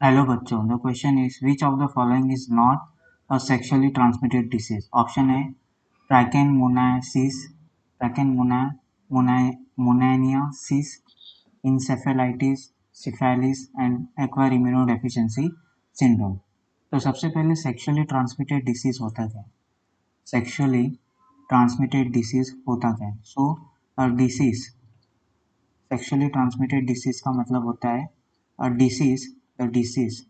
Hello बच्चों, the question is which of the following is not a sexually transmitted disease. Option है trichomoniasis, trichomoniasis, encephalitis, syphilis and acquire immunodeficiency syndrome. तो सबसे पहले sexually transmitted disease होता क्या है? Sexually transmitted disease होता क्या है? So a disease, sexually transmitted disease का मतलब होता है a disease, the disease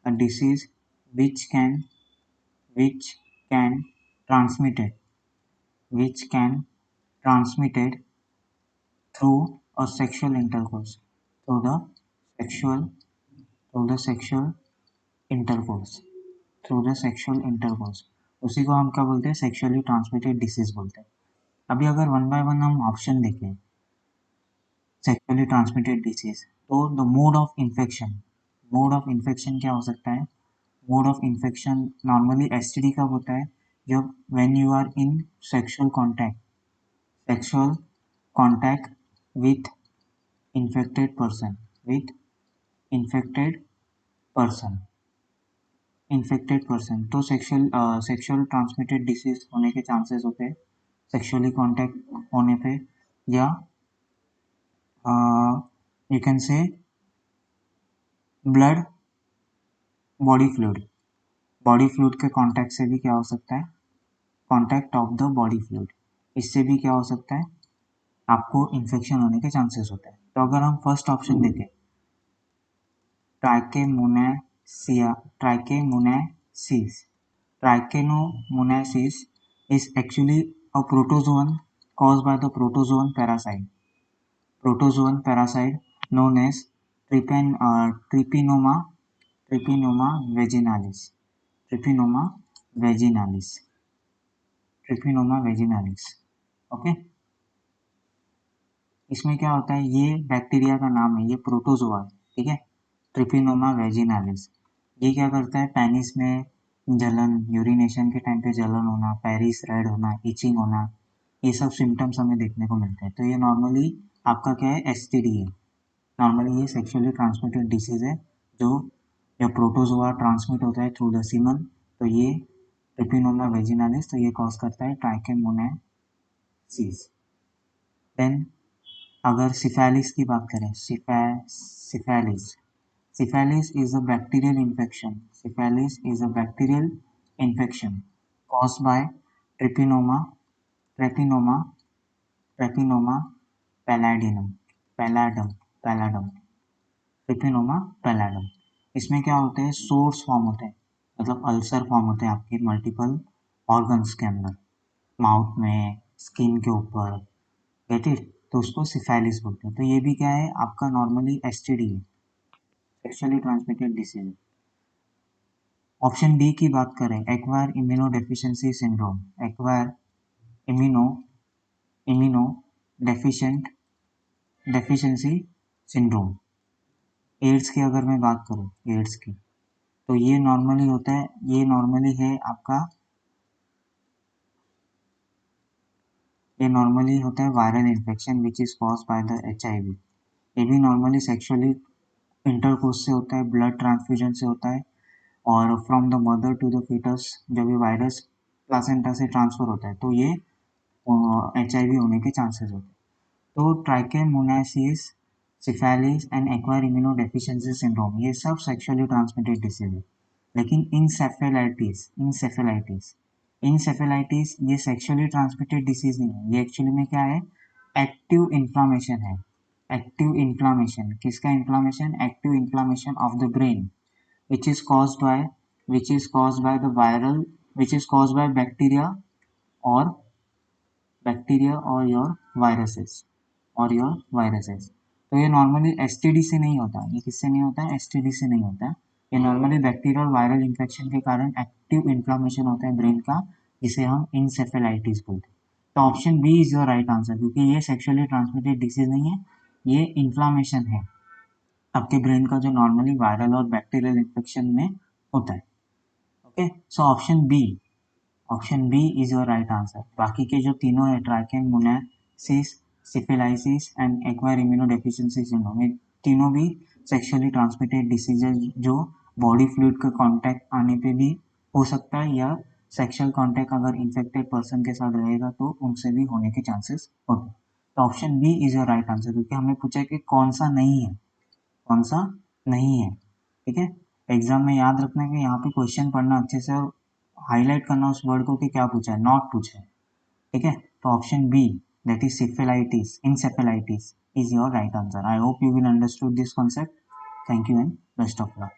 a disease which can which can transmitted which can transmitted through a sexual intercourse, through the sexual through the sexual intercourse through the sexual intercourse। उसी को हम क्या बोलते हैं? सेक्सुअली ट्रांसमिटेड डिसीज बोलते हैं। अभी अगर वन बाय वन हम ऑप्शन देखें सेक्सुअली ट्रांसमिटेड डिसीज, तो द मोड ऑफ इन्फेक्शन क्या हो सकता है? Mode of infection normally STD कब होता है? जब when you are in sexual contact with infected person with infected person infected person. तो सेक्सुअल ट्रांसमिटेड डिसीज होने के चांसेस होते हैं सेक्सुअली कॉन्टैक्ट होने पे, या you can say blood body fluid के कॉन्टैक्ट से भी क्या हो सकता है? Contact of the body fluid, इससे भी क्या हो सकता है? आपको इन्फेक्शन होने के चांसेस होते हैं। तो अगर हम फर्स्ट ऑप्शन देखें ट्राइकेमोनासिया ट्राइकेमोनासिस ट्राइकेनोमोनासिस is actually a protozoan caused by the protozoan parasite known as Trypanosoma Trypanosoma vaginalis Trypanosoma vaginalis Trypanosoma vaginalis। Okay, इसमें क्या होता है? ये बैक्टीरिया का नाम है, ये प्रोटोजोआ, ठीक है, ट्रिपिनोमा वेजिनालिस। ये क्या करता है? पेनिस में जलन, यूरिनेशन के टाइम पे जलन होना, पेरिस रेड होना, इचिंग होना, ये सब सिम्टम्स हमें देखने को मिलते हैं। तो ये नॉर्मली आपका क्या है? एसटीडी है। नॉर्मली ये सेक्सुअली ट्रांसमिटेड डिसीज है, जो जब प्रोटोजोआ ट्रांसमिट होता है थ्रू द सीमन, तो ये ट्रिपिनोमा वेजिनालिस, तो ये कॉज करता है ट्राइकेमोनासिस। देन अगर सिफेलिस की बात करें, syphilis syphilis is a bacterial infection syphilis is a bacterial infection caused by ट्रिपिनोमा ट्रेपिनोमा ट्रेपिनोमा पैलाडिनम पैलाडम पैलाडम ट्रिपिनोमा पैलाडम। इसमें क्या होते हैं? सोर्स फॉर्म होते हैं, मतलब अल्सर फॉर्म होते हैं आपके मल्टीपल ऑर्गन्स के अंदर, माउथ में, स्किन के ऊपर, गेट इट? तो उसको सिफेलिस बोलते हैं। तो ये भी क्या है? आपका नॉर्मली एसटीडी है, sexually transmitted disease. Option D की बात करें, acquire immunodeficiency syndrome, acquire immuno immuno deficient deficiency syndrome. AIDS की अगर मैं बात करूं, एड्स की, तो ये नॉर्मली होता है, ये नॉर्मली है आपका, ये नॉर्मली होता है viral infection which is caused by the HIV. ये भी नॉर्मली सेक्सुअली इंटरकोर्स से होता है, ब्लड ट्रांसफ्यूजन से होता है, और from the mother to the fetus जब ये वायरस प्लासेंटा से ट्रांसफर होता है, तो ये एचआईवी होने के चांसेस होते हैं। तो trichomoniasis, syphilis and acquire immunodeficiency syndrome, ये सब सेक्सुअली ट्रांसमिटेड डिसीज है। लेकिन इंसेफेलाइटिस ये सेक्सुअली ट्रांसमिटेड डिसीज नहीं है। ये एक्चुअली में क्या है? एक्टिव इन्फ्लामेशन है। एक्टिव इन्फ्लामेशन किसका? Inflammation, active inflammation of the brain which is caused by the viral, which is caused by or bacteria or your viruses। तो ये नॉर्मली एसटीडी से नहीं होता। ये किससे नहीं होता है? एसटीडी से नहीं होता। ये नॉर्मली बैक्टीरियल वायरल इन्फेक्शन के कारण एक्टिव इन्फ्लामेशन होता है ब्रेन का, जिसे हम इंसेफेलाइटिस बोलते हैं। तो option B is your right answer, क्योंकि ये सेक्सुअली ट्रांसमिटेड डिसीज नहीं है, ये इन्फ्लामेशन है आपके ब्रेन का, जो नॉर्मली वायरल और बैक्टीरियल इन्फेक्शन में होता है। Okay, so option B is your right answer. बाकी के जो तीनों है, trichomoniasis, syphilis and acquire immunodeficiency syndrome, ये तीनों भी सेक्शुअली ट्रांसमिटेड डिसीजेज जो बॉडी फ्लूइड के कांटेक्ट आने पे भी हो सकता है, या सेक्शुअल कांटेक्ट अगर इन्फेक्टेड पर्सन के साथ रहेगा तो उनसे भी होने के चांसेस होते हैं। तो option B is your right answer, क्योंकि हमें पूछा है कि कौन सा नहीं है, कौन सा नहीं है। ठीक है, एग्जाम में याद रखना है कि यहाँ पे क्वेश्चन पढ़ना अच्छे से और हाईलाइट करना उस वर्ड को कि क्या पूछा है, नॉट पूछा है। ठीक है, तो option B, that is syphilitis, encephalitis, is your right answer. I hope you will understood this concept. Thank you and best of luck.